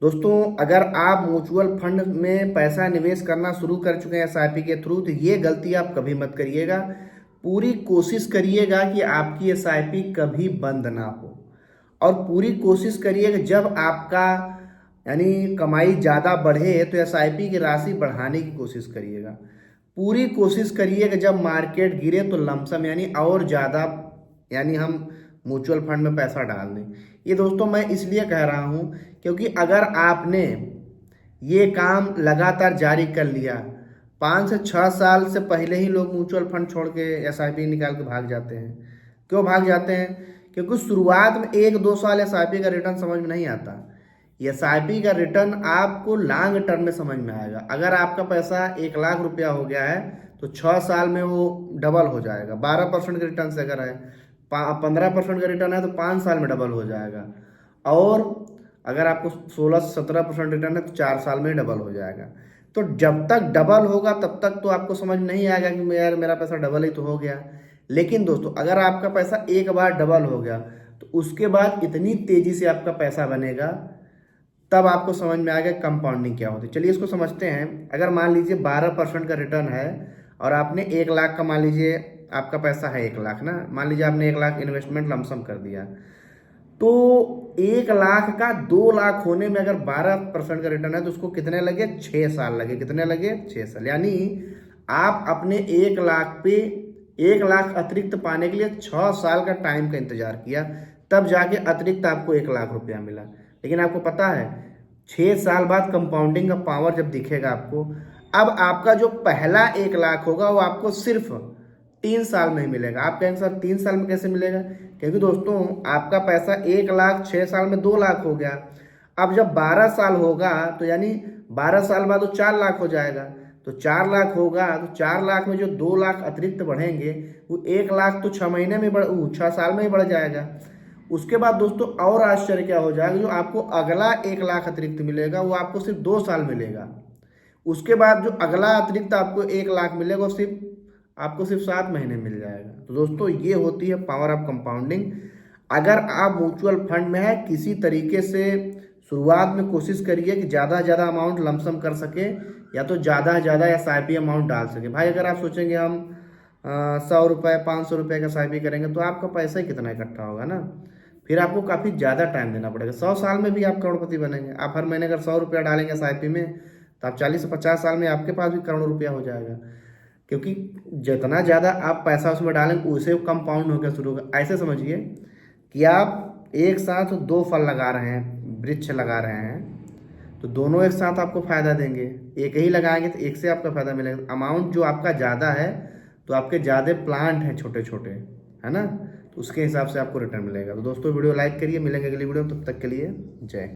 दोस्तों, अगर आप म्यूचुअल फंड में पैसा निवेश करना शुरू कर चुके हैं एसआईपी के थ्रू, तो ये गलती आप कभी मत करिएगा। पूरी कोशिश करिएगा कि आपकी एसआईपी कभी बंद ना हो, और पूरी कोशिश करिएगा जब आपका यानी कमाई ज़्यादा बढ़े तो एसआईपी की राशि बढ़ाने की कोशिश करिएगा। पूरी कोशिश करिएगा जब मार्केट गिरे तो लमसम यानी और ज़्यादा यानी हम म्यूचुअल फंड में पैसा डाल दें। ये दोस्तों मैं इसलिए कह रहा हूँ क्योंकि अगर आपने ये काम लगातार जारी कर लिया, 5 से 6 साल से पहले ही लोग म्यूचुअल फंड छोड़ के एसआईपी निकाल के भाग जाते हैं। क्यों भाग जाते हैं? क्योंकि शुरुआत में 1-2 साल एसआईपी का रिटर्न समझ में नहीं आता। एसआईपी का रिटर्न आपको लॉन्ग टर्म में समझ में आएगा। अगर आपका पैसा 1 लाख रुपया हो गया है तो 6 साल में वो डबल हो जाएगा। 12% के रिटर्न से अगर है, 15% का रिटर्न है तो 5 साल में डबल हो जाएगा। और अगर आपको 16 से 17% रिटर्न है तो 4 साल में डबल हो जाएगा। तो जब तक डबल होगा तब तक तो आपको समझ नहीं आएगा कि यार मेरा पैसा डबल ही तो हो गया। लेकिन दोस्तों, अगर आपका पैसा एक बार डबल हो गया तो उसके बाद इतनी तेजी से आपका पैसा बनेगा, तब आपको समझ में आएगा कंपाउंडिंग क्या होती है। चलिए इसको समझते हैं। अगर मान लीजिए 12% का रिटर्न है और आपने 1 लाख का, मान लीजिए आपका पैसा है 1 लाख ना, मान लीजिए आपने 1 लाख इन्वेस्टमेंट लमसम कर दिया, तो 1 लाख का 2 लाख होने में अगर 12% का रिटर्न है तो उसको कितने लगे? 6 साल लगे। कितने लगे? 6 साल। यानी आप अपने 1 लाख पे 1 लाख अतिरिक्त पाने के लिए 6 साल का टाइम का इंतजार किया, तब जाके अतिरिक्त आपको 1 लाख रुपया मिला। लेकिन आपको पता है 6 साल बाद कंपाउंडिंग का पावर जब दिखेगा आपको, अब आपका जो पहला 1 लाख होगा वो आपको सिर्फ 3 साल में ही मिलेगा। आप कहेंगे सर 3 साल में कैसे मिलेगा? क्योंकि दोस्तों आपका पैसा 1 लाख 6 साल में 2 लाख हो गया। अब जब 12 साल होगा तो यानी 12 साल बाद वो 4 लाख हो जाएगा। तो 4 लाख होगा तो 4 लाख में जो 2 लाख अतिरिक्त बढ़ेंगे, वो 1 लाख तो 6 महीने में बढ़ 6 साल में ही बढ़ जाएगा। उसके बाद दोस्तों और आश्चर्य क्या हो जाएगा, जो आपको अगला 1 लाख अतिरिक्त मिलेगा वो आपको सिर्फ 2 साल मिलेगा। उसके बाद जो अगला अतिरिक्त आपको 1 लाख मिलेगा वो सिर्फ आपको सिर्फ 7 महीने मिल जाएगा। तो दोस्तों ये होती है पावर ऑफ कंपाउंडिंग। अगर आप म्यूचुअल फंड में है, किसी तरीके से शुरुआत में कोशिश करिए कि ज़्यादा से ज़्यादा अमाउंट लमसम कर सके, या तो ज़्यादा से ज़्यादा एसआईपी अमाउंट डाल सके। भाई अगर आप सोचेंगे हम 100 रुपये 500 रुपये का एसआईपी करेंगे तो आपका पैसा ही कितना इकट्ठा होगा ना, फिर आपको काफ़ी ज़्यादा टाइम देना पड़ेगा। 100 साल में भी आप करोड़पति बनेंगे। आप हर महीने अगर 100 रुपया डालेंगे एसआईपी में तो आप 40 से 50 साल में आपके पास भी करोड़ों रुपया हो जाएगा। क्योंकि जितना ज़्यादा आप पैसा उसमें डालेंगे उसे कंपाउंड होकर शुरू होगा। ऐसे समझिए कि आप एक साथ 2 फल लगा रहे हैं, वृक्ष लगा रहे हैं, तो दोनों एक साथ आपको फायदा देंगे। एक ही लगाएंगे तो एक से आपका फायदा मिलेगा। अमाउंट जो आपका ज़्यादा है तो आपके ज़्यादा प्लांट हैं छोटे छोटे, है ना, तो उसके हिसाब से आपको रिटर्न मिलेगा। तो दोस्तों वीडियो लाइक करिए, मिलेंगे अगली वीडियो में, तब तक के लिए जय।